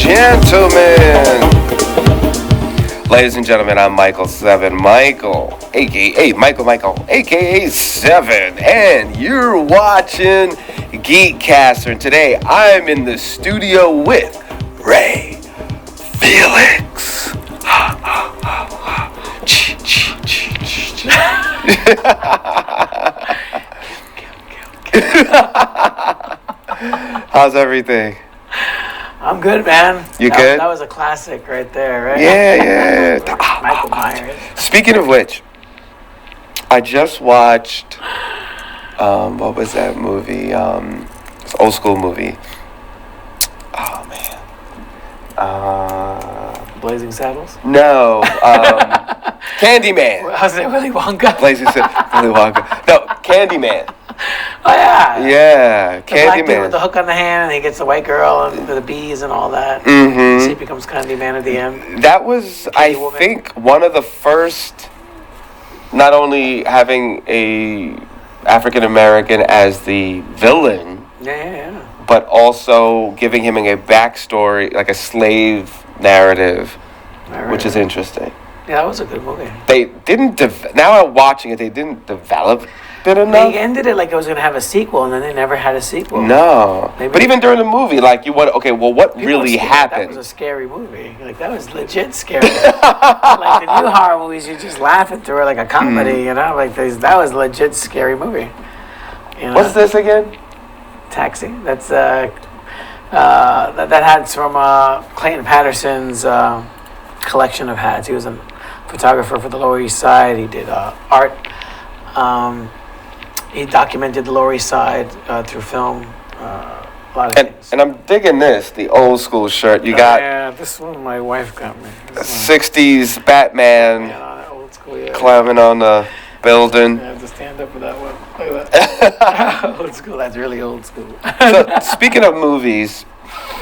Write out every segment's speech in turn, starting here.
gentlemen. Ladies and gentlemen, I'm Michael 7. Michael, aka 7. And you're watching Geekcaster. And today I'm in the studio with Ray Felix. How's everything? I'm good, man. You good? That was a classic right there, right? Yeah. Michael Myers. Speaking of which, I just watched, what was that movie? It's an old school movie. Oh, man. Blazing Saddles? No. Candyman. Was it Willy Wonka? Willy Wonka. No, Candyman. Oh, yeah. Yeah, The black dude Candyman. with the hook on the hand, and he gets the white girl and the bees and all that. Mm-hmm. He becomes Candyman at the end. That was, I Woman. think, one of the first, not only having a African American as the villain, Yeah. but also giving him a backstory, like a slave narrative, Right. which is interesting. Yeah, that was a good movie. They didn't, now I'm watching it, they didn't develop it enough. They ended it like it was going to have a sequel, and then they never had a sequel. No. Maybe- But even during the movie, like, you want, okay, well, what People really were scared. happened? That was a scary movie. Like, that was legit scary. Like, the new horror movies, you're just laughing through it like a comedy, you know? Like, that was a legit scary movie. You know? What's this again? Taxi. That's, that hat's from Clayton Patterson's collection of hats. He was a photographer for the Lower East Side. He did art. He documented the Lower East Side through film. A lot of things. And I'm digging this, the old school shirt. You got Yeah, this one my wife got me. This 60s Batman one. Yeah, old school, yeah. climbing on the building. I have to stand up for that one. Look at that. Old school. That's really old school. So, speaking of movies,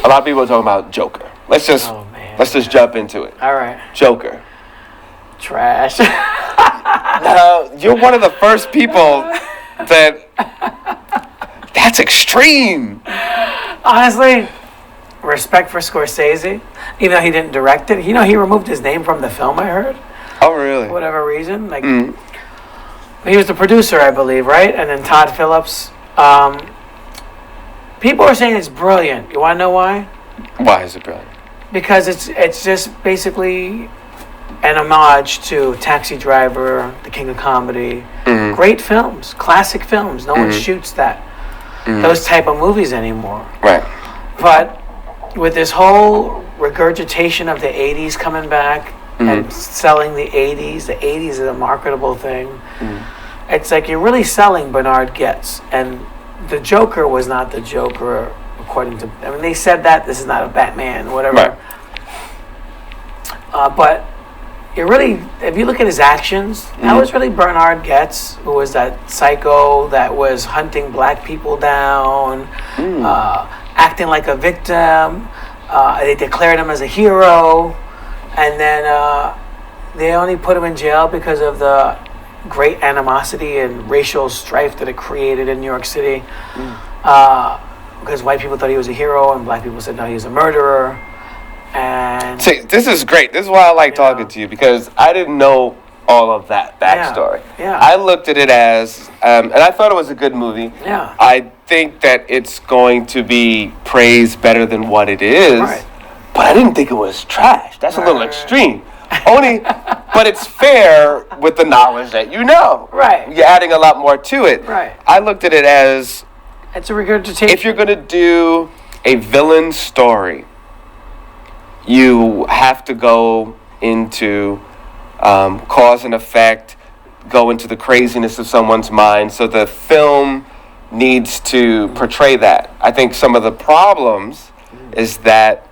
a lot of people are talking about Joker. Let's just jump into it. All right. Joker. Trash. Now, you're one of the first people that's extreme. Honestly, respect for Scorsese. Even though he didn't direct it, he removed his name from the film. I heard, Oh, really? for whatever reason. Like, he was the producer, I believe, right? And then Todd Phillips. People are saying it's brilliant. You want to know why? Why is it brilliant? Because it's just basically an homage to Taxi Driver, The King of Comedy. Great films, classic films. No one shoots those type of movies anymore. Right. But with this whole regurgitation of the 80s coming back and selling the 80s is a marketable thing. It's like you're really selling Bernard Getz. And the Joker was not the Joker according to... I mean, they said that this is not a Batman, whatever. Right. But it really, if you look at his actions, that was really Bernard Getz, who was that psycho that was hunting black people down, acting like a victim. They declared him as a hero, and then they only put him in jail because of the great animosity and racial strife that it created in New York City. Because white people thought he was a hero, and black people said no, he's a murderer. And See, this is great. This is why I like talking to you, because I didn't know all of that backstory. Yeah. I looked at it as, and I thought it was a good movie. Yeah. I think that it's going to be praised better than what it is. Right. But I didn't think it was trash. That's a little Right. extreme. Only, but it's fair with the knowledge that you know. Right. You're adding a lot more to it. Right. I looked at it as, it's a regurgitation. if you're going to do a villain story, you have to go into cause and effect, go into the craziness of someone's mind. So the film needs to portray that. I think some of the problems is that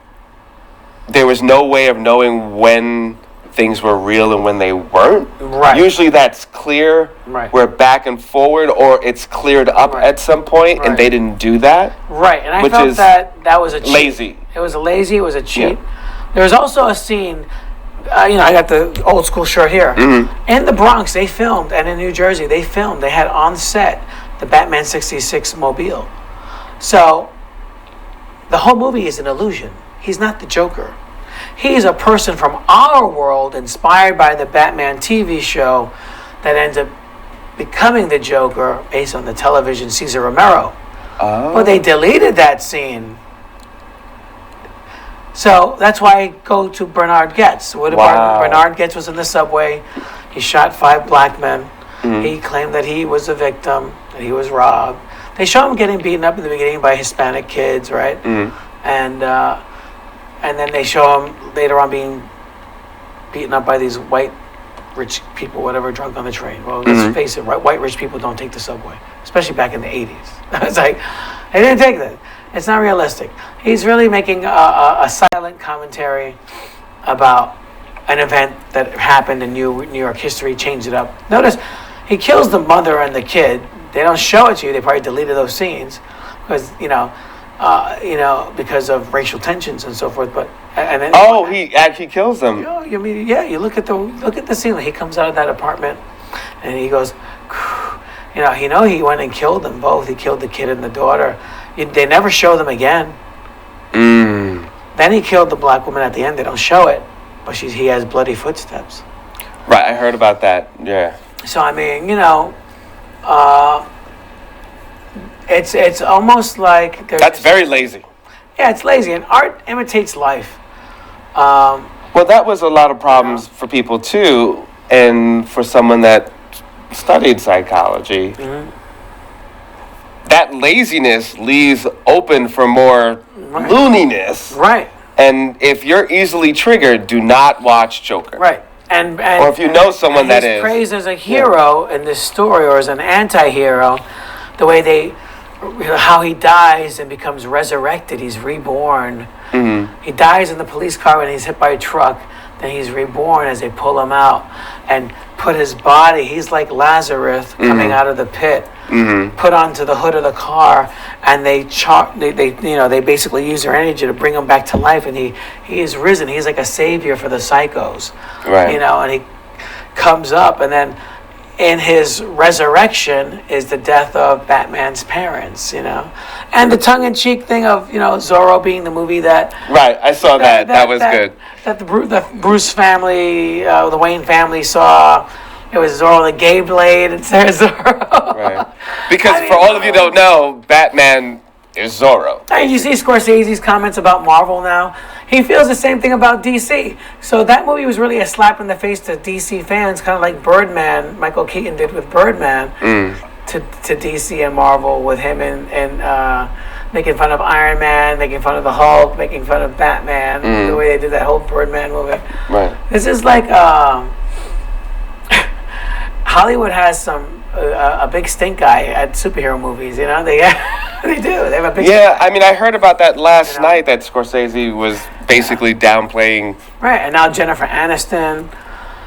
there was no way of knowing when things were real and when they weren't. Right. Usually that's clear. Right. We're back and forward, or it's cleared up at some point, and they didn't do that. Right, and I which felt is that was a cheat. lazy. It was lazy. It was a cheat. Yeah. There was also a scene. I got the old school shirt here. In the Bronx, they filmed, and in New Jersey, they filmed. They had on set the Batman '66 mobile. So the whole movie is an illusion. He's not the Joker. He's a person from our world inspired by the Batman TV show that ends up becoming the Joker based on the television Cesar Romero. Oh. But they deleted that scene. So that's why I go to Bernard Goetz. What about Bernard Goetz was in the subway. He shot 5 black men. Mm-hmm. He claimed that he was a victim, that he was robbed. They show him getting beaten up in the beginning by Hispanic kids, right? Mm-hmm. And then they show him later on being beaten up by these white rich people, whatever, drunk on the train. Well, let's face it, white rich people don't take the subway, especially back in the 80s. It's like, they didn't take that. It's not realistic. He's really making a silent commentary about an event that happened in New York history, changed it up. Notice, he kills the mother and the kid. They don't show it to you. They probably deleted those scenes because, because of racial tensions and so forth. But and then, he actually kills them. You look at the scene. He comes out of that apartment, and he goes, he went and killed them both. He killed the kid and the daughter. They never show them again. Then he killed the black woman at the end. They don't show it, but he has bloody footsteps. Right, I heard about that. Yeah. So I mean, it's almost like that's very lazy. Yeah, it's lazy, and art imitates life. Well, that was a lot of problems for people too, and for someone that studied psychology. Mm-hmm. That laziness leaves open for more looniness. Right. And if you're easily triggered, do not watch Joker. Right. And or if you know someone that is. He's praised as a hero in this story, or as an anti-hero, the way how he dies and becomes resurrected. He's reborn. Mm-hmm. He dies in the police car when he's hit by a truck. Then he's reborn as they pull him out and put his body. He's like Lazarus coming out of the pit. Mm-hmm. Put onto the hood of the car, and they basically use their energy to bring him back to life. And he is risen. He's like a savior for the psychos. Right. And he comes up, and then in his resurrection is the death of Batman's parents, and the tongue-in-cheek thing of, Zorro being the movie that... Right, I saw that. That was good. That the Bruce family, the Wayne family saw. It was Zorro the gay blade instead of Zorro. Right. Because for all of you who don't know, Batman is Zorro. And you see Scorsese's comments about Marvel now. He feels the same thing about DC. So that movie was really a slap in the face to DC fans, kind of like Birdman, Michael Keaton did with Birdman, to DC and Marvel, with him and making fun of Iron Man, making fun of the Hulk, making fun of Batman, the way they did that whole Birdman movie. Right. This is like Hollywood has a big stink eye at superhero movies. They they do. They have a big. Yeah, I mean, I heard about that last night that Scorsese was basically downplaying. Right, and now Jennifer Aniston.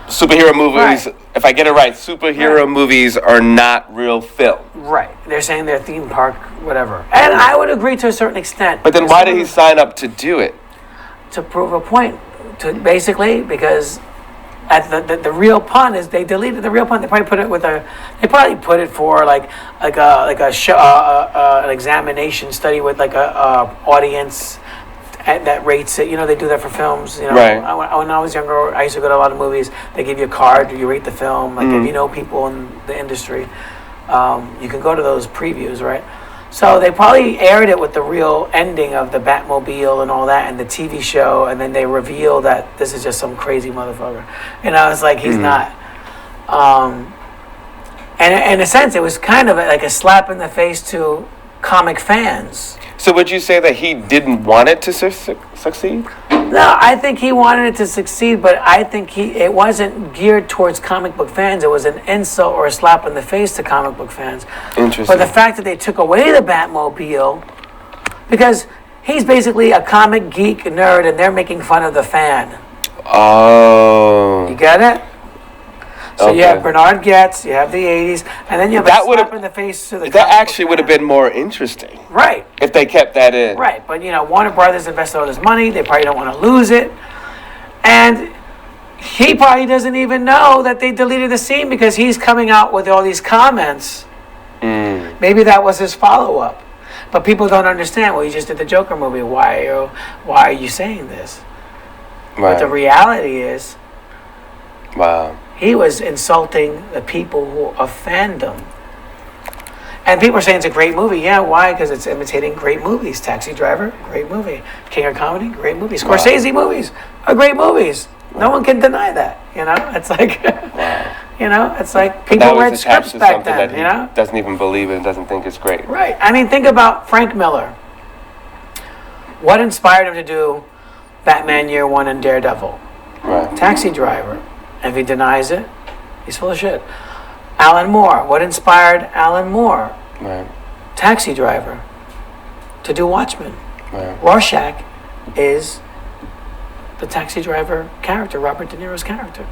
Superhero movies, if I get it right, superhero movies are not real film. Right. They're saying they're theme park, whatever. And I would agree to a certain extent. But then why did he sign up to do it? To prove a point. Basically, because at the real pun is they deleted the real pun. They probably put it for like a show, an examination study with like a audience that rates it. They do that for films. Right. When I was younger, I used to go to a lot of movies. They give you a card, you rate the film. Like if you know people in the industry, you can go to those previews, right? So they probably aired it with the real ending of the Batmobile and all that, and the TV show, and then they reveal that this is just some crazy motherfucker. It's like he's not. And in a sense, it was kind of like a slap in the face to comic fans. So would you say that he didn't want it to succeed? No, I think he wanted it to succeed, but I think it wasn't geared towards comic book fans. It was an insult or a slap in the face to comic book fans. Interesting. But the fact that they took away the Batmobile, because he's basically a comic geek nerd, and they're making fun of the fan. Oh. You get it? So you have Bernard Goetz, you have the 80s, and then you have a slap in the face to the... That actually would have been more interesting. Right. If they kept that in. Right, but Warner Brothers invested all this money, they probably don't want to lose it. And he probably doesn't even know that they deleted the scene because he's coming out with all these comments. Maybe that was his follow-up. But people don't understand. Well, you just did the Joker movie. Why are you saying this? Right. But the reality is, wow, he was insulting the people who of fandom. And people are saying it's a great movie. Yeah, why? Because it's imitating great movies. Taxi Driver, great movie. King of Comedy, great movie. Scorsese movies are great movies. No one can deny that. You know, it's like, you know, it's like people read scripts back then. You know, doesn't even believe it and doesn't think it's great. Right. I mean, think about Frank Miller. What inspired him to do Batman Year One and Daredevil? Right. Taxi Driver. And if he denies it, he's full of shit. Alan Moore. What inspired Alan Moore? Right. Taxi Driver. To do Watchmen. Right. Rorschach is the Taxi Driver character, Robert De Niro's character.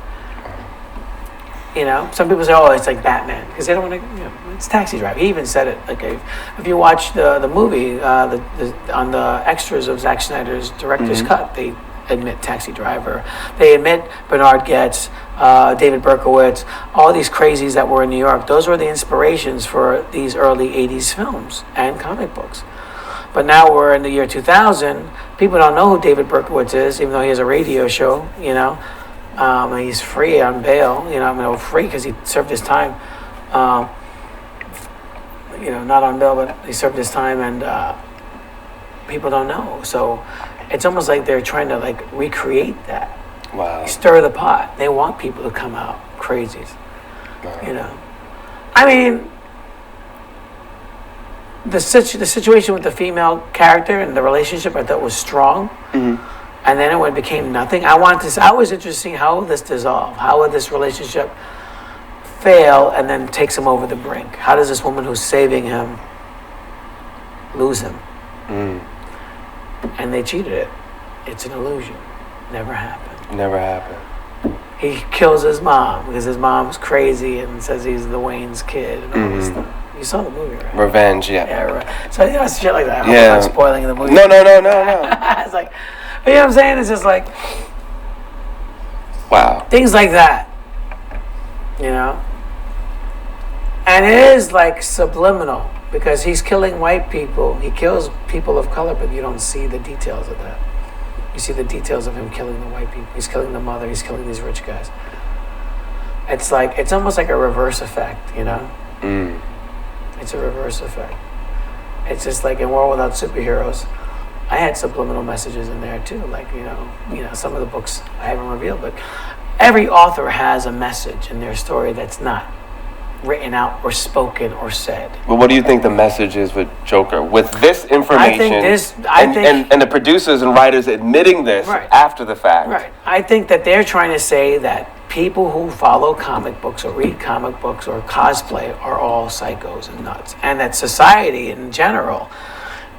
You know, some people say, "Oh, it's like Batman," because they don't want to. You know, it's Taxi Driver. He even said it. Like, if you watch the movie, on the extras of Zack Snyder's director's cut, they admit Taxi Driver. They admit Bernard Getz, David Berkowitz, all these crazies that were in New York. Those were the inspirations for these early '80s films and comic books. But now we're in the year 2000. People don't know who David Berkowitz is, even though he has a radio show. You know. He's free on bail, you know, free because he served his time, you know, not on bail, but he served his time, and people don't know. So it's almost like they're trying to, like, recreate that. Wow. Stir the pot. They want people to come out crazies, Wow. you know. I mean, the situation with the female character and the relationship I thought was strong. Mm-hmm. And then when it became nothing, I was interested to see how will this dissolve? How would this relationship fail and then takes him over the brink? How does this woman who's saving him lose him? And they cheated it. It's an illusion. Never happened. Never happened. He kills his mom because his mom's crazy and says he's the Wayne's kid and all this stuff. You saw the movie, right? Revenge, yeah. Yeah, right. So, you know, shit like that. Yeah. I'm not spoiling the movie. No. It's like, you know what I'm saying? It's just like, wow. things like that, you know? And it is like subliminal because he's killing white people. He kills people of color, but you don't see the details of that. You see the details of him killing the white people. He's killing the mother. He's killing these rich guys. It's like, it's almost like a reverse effect, you know? It's a reverse effect. It's just like in World Without Superheroes, I had subliminal messages in there too. Like, you know, some of the books I haven't revealed, but every author has a message in their story that's not written out or spoken or said. But what do you think the message is with Joker? With this information, and the producers and writers admitting this after the fact. Right. I think that they're trying to say that people who follow comic books or read comic books or cosplay are all psychos and nuts. And that society in general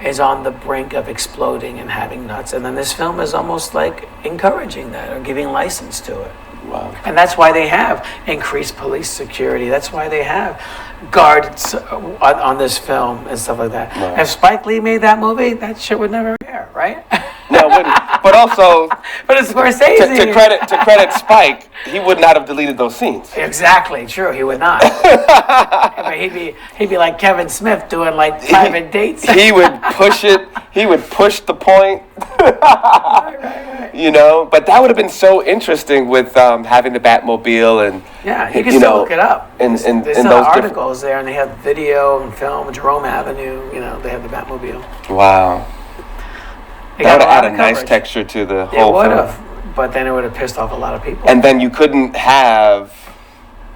is on the brink of exploding and having nuts. And then this film is almost like encouraging that or giving license to it. Wow. And that's why they have increased police security. That's why they have guards on this film and stuff like that. Right. If Spike Lee made that movie, that shit would never air, right? No, it wouldn't. But also, but it's Scorsese. To credit Spike, he would not have deleted those scenes. Exactly, true. He would not. I mean, he'd be like Kevin Smith doing like private dates. He would push it. He would push the point. Right. You know, but that would have been so interesting with having the Batmobile and you can still look it up. And there's still articles there, and they have video and film. Jerome Avenue, you know, they have the Batmobile. Wow. That would have added a nice texture to the whole film. It would have, but then it would have pissed off a lot of people. And then you couldn't have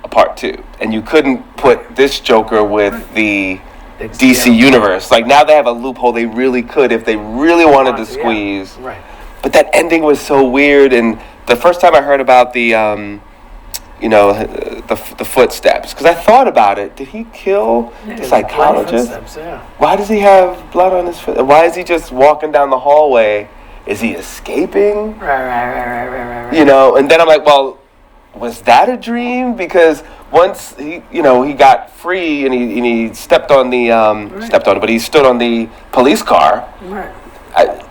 a part 2, and you couldn't put this Joker with the DC universe. Like, now they have a loophole they really could if they really wanted to squeeze. Yeah. Right. But that ending was so weird, and the first time I heard about the footsteps, because I thought about it. Did he kill the psychologist? Why does he have blood on his foot? Why is he just walking down the hallway? Is he escaping? Right. You know, and then I'm like, well, was that a dream? Because once he got free and he stepped on the but he stood on the police car. Right.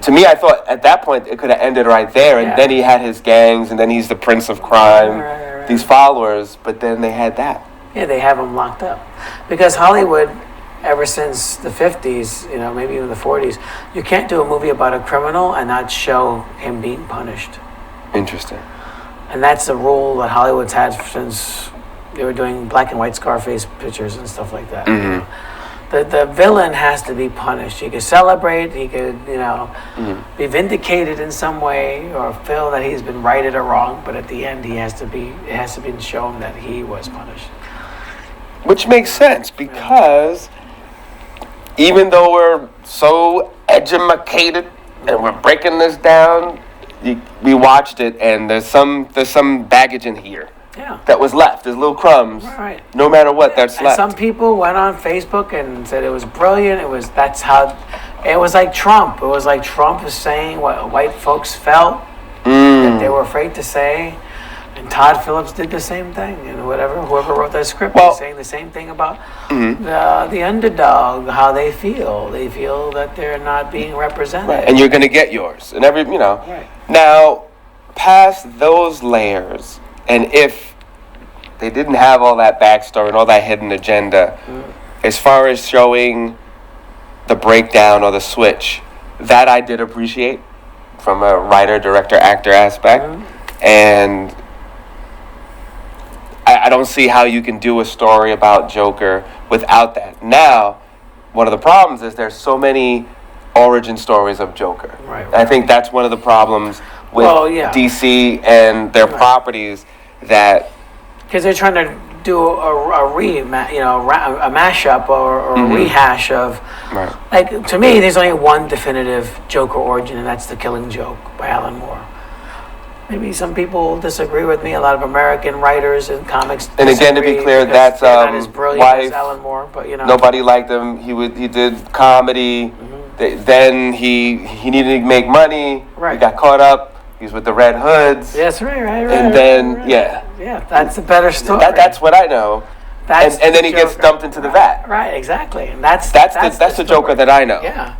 To me, I thought at that point it could have ended right there, and then he had his gangs, and then he's the prince of crime, these followers, but then they had that. Yeah, they have him locked up. Because Hollywood ever since the 50s, maybe even the 40s, you can't do a movie about a criminal and not show him being punished. Interesting. And that's a rule that Hollywood's had since they were doing black and white Scarface pictures and stuff like that. The villain has to be punished. He could celebrate, he could, be vindicated in some way or feel that he's been righted or wrong, but at the end it has to be shown that he was punished. Which makes sense because even though we're so educated and we're breaking this down, we watched it and there's some baggage in here. Yeah. That was left. There's little crumbs. Right. No matter what, that's and left. Some people went on Facebook and said it was brilliant. It was like Trump. It was like Trump was saying what white folks felt that they were afraid to say. And Todd Phillips did the same thing. And whoever wrote that script was saying the same thing about the underdog, how they feel. They feel that they're not being represented. Right. And you're going to get yours. And Right. Now, past those layers, and if they didn't have all that backstory and all that hidden agenda, as far as showing the breakdown or the switch, that I did appreciate from a writer, director, actor aspect. And I don't see how you can do a story about Joker without that. Now, one of the problems is there's so many origin stories of Joker. Right. I think that's one of the problems with DC and their properties, that because they're trying to do a mashup or a rehash of, like, to me, there's only one definitive Joker origin, and that's The Killing Joke by Alan Moore. Maybe some people disagree with me. A lot of American writers and comics. And again, to be clear, that's not as brilliant wife, as Alan Moore, but nobody liked him. He did comedy. Then he needed to make money. Right. He got caught up. He was with the Red Hoods. Yes, right. And then yeah, that's a better story. That's what I know. And then he gets dumped into the vat. Right, exactly. And that's the Joker that I know. Yeah.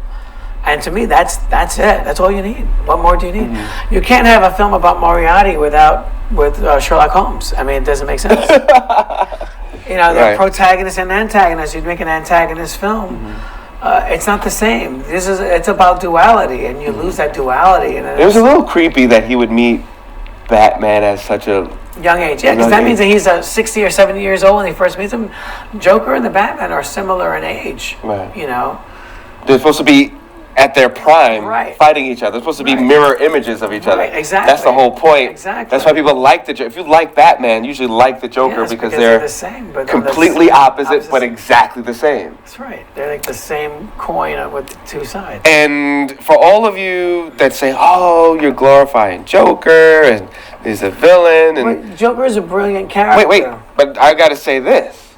And to me, that's it. That's all you need. What more do you need? You can't have a film about Moriarty with Sherlock Holmes. I mean, it doesn't make sense. They're protagonist and antagonist. You'd make an antagonist film. It's not the same. It's about duality, and you lose that duality. And it was a little creepy that he would meet Batman at such a young age. Yeah, because that means that he's 60 or 70 years old when he first meets him. Joker and the Batman are similar in age. Right. They're supposed to be at their prime, fighting each other. They're supposed to be mirror images of each other. Exactly. That's the whole point. Exactly. That's why people like the Joker. If you like Batman, you usually like the Joker because they're the same, but completely opposite, but exactly the same. That's right. They're like the same coin with two sides. And for all of you that say, "Oh, you're glorifying Joker and he's a villain," and Joker is a brilliant character. Wait, but I got to say this: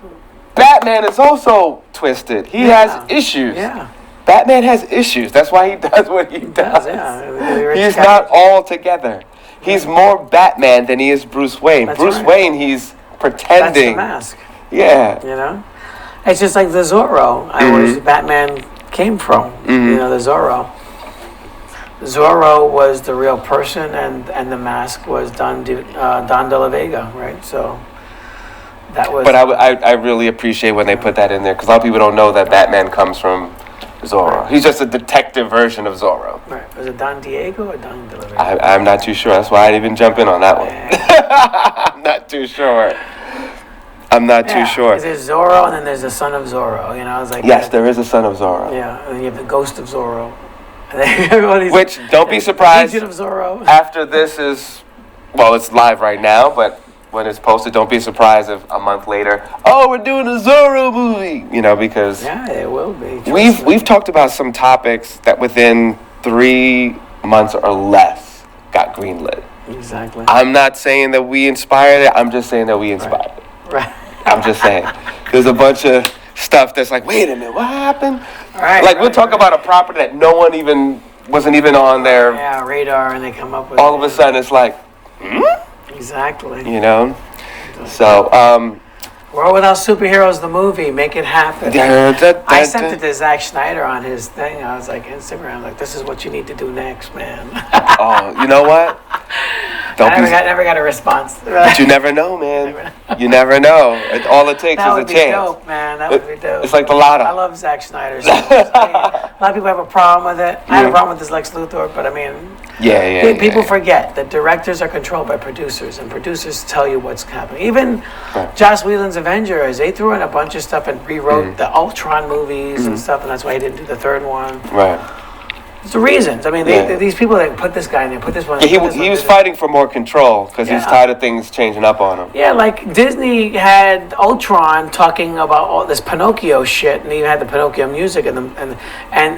Batman is also twisted. He has issues. Yeah. Batman has issues. That's why he does what he does. Yeah. He's not all together. He's more Batman than he is Bruce Wayne. Wayne, he's pretending. That's the mask. Yeah. It's just like the Zorro. Where Batman came from. The Zorro. Zorro was the real person, and the mask was Don de la Vega, right? So that was. But I really appreciate when they put that in there, because a lot of people don't know that Batman comes from Zorro. He's just a detective version of Zorro. Right. Was it Don Diego or Don de la Vega? I'm not too sure. That's why I didn't even jump in on that one. I'm not too sure. Too sure. There's Zorro, and then there's the son of Zorro. It's like yes, there is a son of Zorro. Yeah, and then you have the ghost of Zorro. Which, don't be surprised. Legion of Zorro. After this is, it's live right now, but when it's posted, don't be surprised if a month later, we're doing a Zorro movie. Because it will be. We've talked about some topics that within 3 months or less got greenlit. Exactly. I'm not saying that we inspired it. I'm just saying that we inspired it. Right. I'm just saying. There's a bunch of stuff that's like, wait a minute, what happened? We'll talk about a property that no one wasn't even on their radar, and they come up with all of a sudden it's like, Exactly. So, World Without Superheroes, the movie, make it happen. I sent it to Zack Snyder on his thing. I was like, Instagram, this is what you need to do next, man. Oh, you know what? I never got a response. But you never know, man. You never know. All it takes That is a would be chance. dope, man. That would be dope. It's like the lotto. I love Zack Snyder's films. A lot of people have a problem with it. I had a problem with this Lex Luthor, but I mean, people forget that directors are controlled by producers, and producers tell you what's happening. Even Joss Whedon's Avengers, they threw in a bunch of stuff and rewrote the Ultron movies and stuff, and that's why he didn't do the third one. Right. It's the reasons. I mean, these people that put this guy in there, put this one. Yeah, he was fighting for more control because he's tired of things changing up on him. Yeah, like Disney had Ultron talking about all this Pinocchio shit, and he had the Pinocchio music, and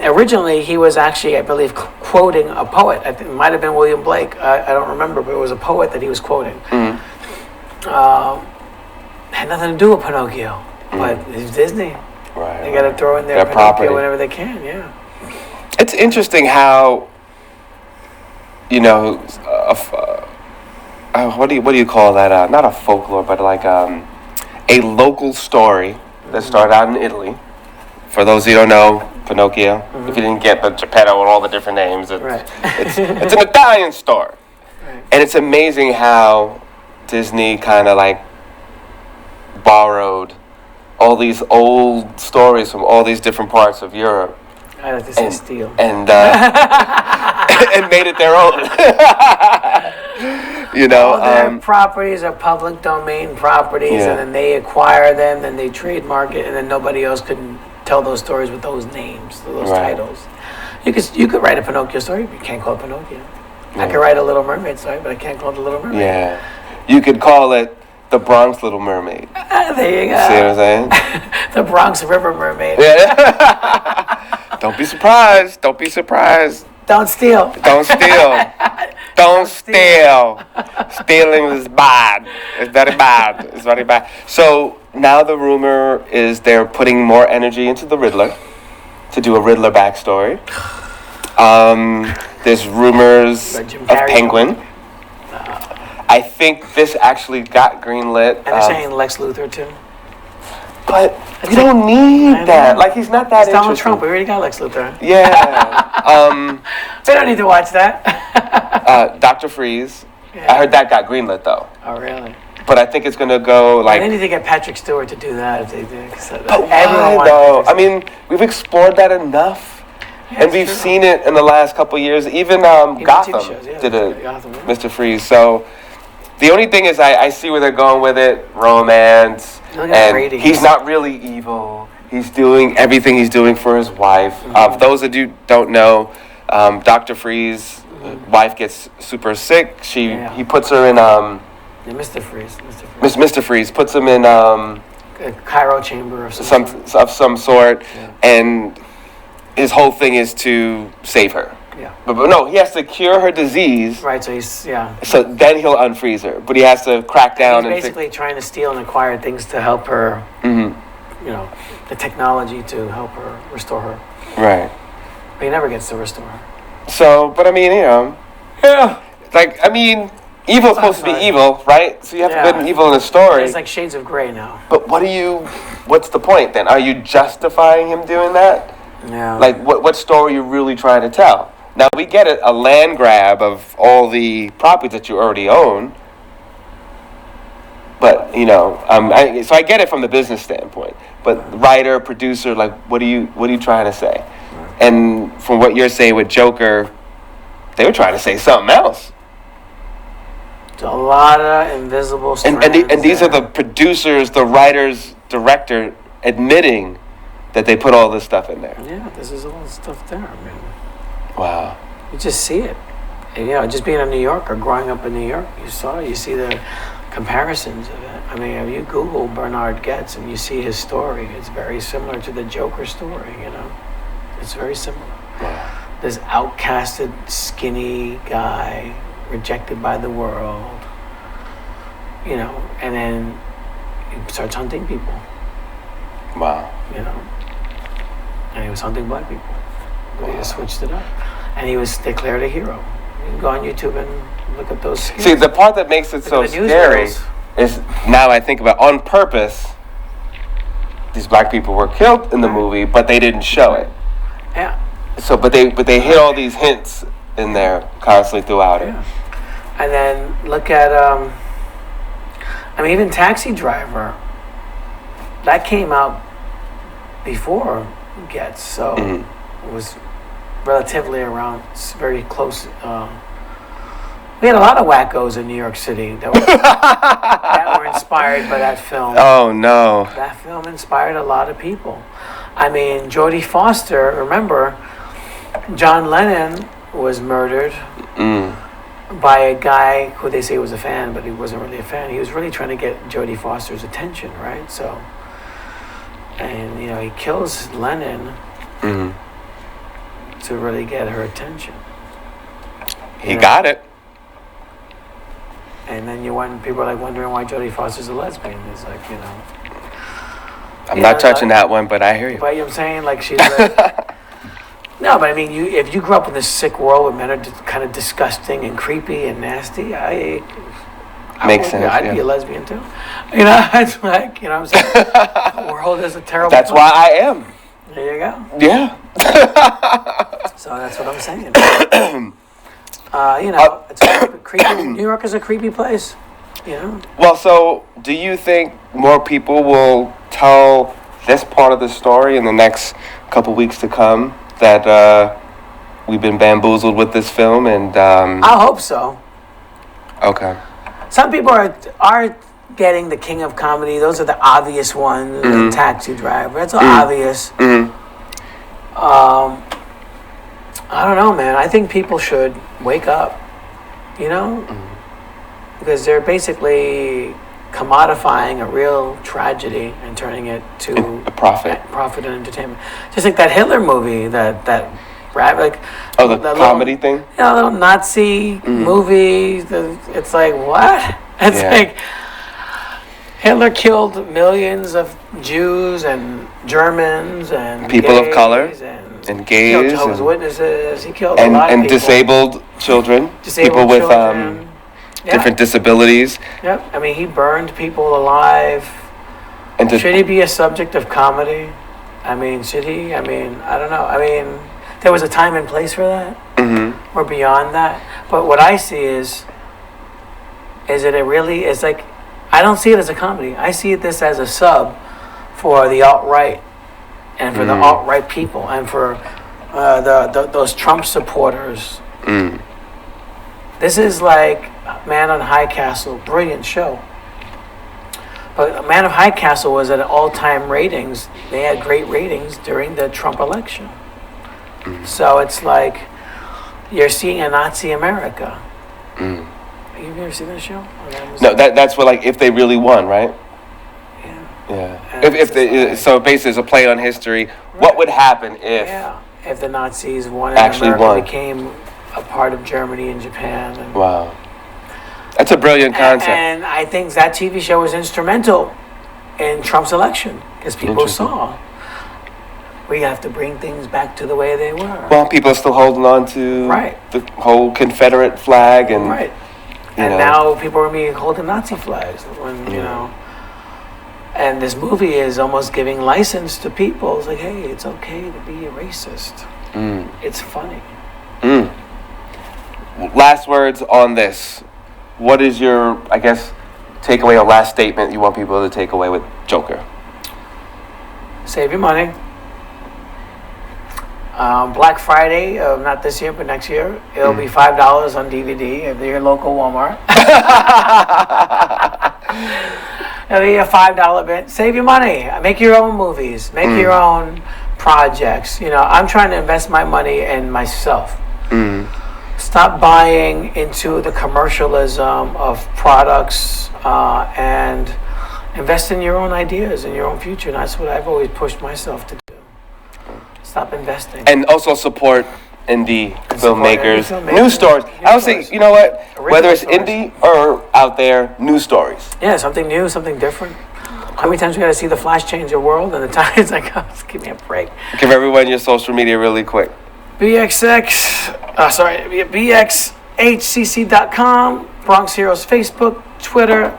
originally he was actually, I believe, quoting a poet. I think it might have been William Blake. I don't remember, but it was a poet that he was quoting. Had nothing to do with Pinocchio, but it's Disney. Right. They got to throw in their Pinocchio property whenever they can. Yeah. It's interesting how, what do you call that? Not a folklore, but like a local story that started out in Italy. For those who don't know, Pinocchio. If you didn't get the Geppetto and all the different names, it's an Italian story, and it's amazing how Disney kind of like borrowed all these old stories from all these different parts of Europe. I like to say steal. And made it their own. All their properties are public domain properties, and then they acquire them, then they trademark it, and then nobody else can tell those stories with those names, those titles. You could write a Pinocchio story, but you can't call it Pinocchio. I could write a Little Mermaid story, but I can't call it the Little Mermaid. Yeah. You could call it the Bronx Little Mermaid. There you go. See what I'm saying? The Bronx River Mermaid. Yeah. Don't be surprised. Don't be surprised. Don't steal. Don't steal. Don't steal. Stealing is bad. It's very bad. It's very bad. So now the rumor is they're putting more energy into the Riddler to do a Riddler backstory. There's rumors of Penguin. I think this actually got greenlit. And they're saying Lex Luthor too. But you don't need that. Like, he's not that interesting. Donald Trump. We already got Lex Luthor. Yeah. We don't need to watch that. Dr. Freeze. Yeah. I heard that got greenlit though. Oh, really? But I think it's gonna go like. They need to get Patrick Stewart to do that if they do. But why though? I mean, we've explored that enough, and we've seen it in the last couple of years. Even Gotham did a Mr. Freeze. So the only thing is, I see where they're going with it. Romance, and he's not really evil. He's doing everything he's doing for his wife. For those that don't know, Dr. Freeze. Wife gets super sick. He puts her in Mr. Freeze. Mr. Freeze puts him in a cryo chamber of some sort, and his whole thing is to save her. Yeah. But no, he has to cure her disease. Right. So So then he'll unfreeze her, but he has to crack down. He's basically trying to steal and acquire things to help her. The technology to help her restore her. Right. But he never gets to restore her. So, but I mean, evil's supposed to be evil, right? So you have good and evil in the story. It's like Shades of Grey now. But what's the point then? Are you justifying him doing that? Yeah. Like, what story are you really trying to tell? Now, we get it, a land grab of all the properties that you already own. But, so I get it from the business standpoint. But writer, producer, like, what are you trying to say? And from what you're saying with Joker, they were trying to say something else. A lot of invisible strands. And these are the producers, the writers, director admitting that they put all this stuff in there. Yeah, this is all the stuff there, man. Wow. You just see it. And, just being a New Yorker, growing up in New York, you see the comparisons of it. I mean, if you Google Bernard Getz and you see his story, it's very similar to the Joker story, It's very similar. Wow. This outcasted, skinny guy, rejected by the world, and then he starts hunting people. Wow. And he was hunting black people. But he just switched it up. And he was declared a hero. You can go on YouTube and look at those skills. See, the part that makes it so scary is, now I think about, on purpose, these black people were killed in the movie, but they didn't show it. Yeah. So, but they hit all these hints in there constantly throughout it. And then look at, I mean, even Taxi Driver, that came out before Gets, so it was relatively around, very close. We had a lot of wackos in New York City that were inspired by that film. Oh, no. That film inspired a lot of people. I mean, Jodie Foster, remember, John Lennon was murdered by a guy who they say was a fan, but he wasn't really a fan. He was really trying to get Jodie Foster's attention, right? So, and, you know, he kills Lennon to really get her attention. He got it. And then people are like wondering why Jodie Foster's a lesbian. It's like, you know. I'm not touching that one, but I hear you. But you know what I'm saying? Like, she's like. No, but I mean, if you grew up in this sick world where men are kind of disgusting and creepy and nasty, Makes sense. I'd be a lesbian too. You know, it's like, you know what I'm saying? The world is a terrible That's place. why I am. There you go. Yeah. So that's what I'm saying. You know, it's creepy. New York is a creepy place. You know. Well, so do you think more people will tell this part of the story in the next couple weeks to come that we've been bamboozled with this film? And I hope so. Okay. Some people are getting the king of comedy. Those are the obvious ones. Taxi Driver. It's obvious. I don't know, man. I think people should wake up, you know? Because they're basically commodifying a real tragedy and turning it to a profit. Profit and entertainment. Just like that Hitler movie, that the comedy thing? You know, little Nazi movie. It's like, what? It's like Hitler killed millions of Jews and Germans and people of color and gays, killed Jehovah's Witnesses. He killed a lot of and people. disabled children, people with different disabilities. Yep. I mean, he burned people alive. And should he be a subject of comedy? I mean, should he? I mean, I don't know. I mean, there was a time and place for that. Or beyond that. But what I see is it really is like, I don't see it as a comedy. I see this as a sub for the alt-right and for the alt-right people and for those Trump supporters. This is like Man on High Castle, brilliant show. But Man of High Castle was at all-time ratings. They had great ratings during the Trump election. So it's like you're seeing a Nazi America. You've ever seen that show? No, that's what, like, if they really won, right? Yeah. If so basically it's a play on history. Right. What would happen if the Nazis won and America became a part of Germany and Japan? And, wow. That's a brilliant concept. And I think that TV show was instrumental in Trump's election because people saw we have to bring things back to the way they were. Well, people are still holding on to the whole Confederate flag and and now people are holding Nazi flags when you know. And this movie is almost giving license to people. It's like, hey, it's okay to be a racist. It's funny. Last words on this. What is your, I guess, takeaway or last statement you want people to take away with Joker? Save your money. Black Friday, not this year, but next year, it'll be $5 on DVD at your local Walmart. It'll be a $5 bit. Save your money. Make your own movies. Make your own projects. You know, I'm trying to invest my money in myself. Stop buying into the commercialism of products and invest in your own ideas and your own future. And that's what I've always pushed myself to do. Stop investing. And also support indie filmmakers, news stories. I would say, you know what? Whether it's indie or out there, news stories. Yeah, something new, something different. How many times we got to see the Flash change the world? And the time it's like, oh, just give me a break. Give everyone your social media really quick. BXHCC.com, Bronx Heroes Facebook, Twitter,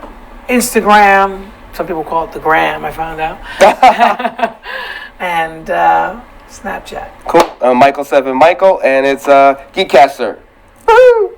Instagram. Some people call it the Gram, I found out. And Snapchat. Cool. Michael7Michael, and it's Geekcaster. Woo!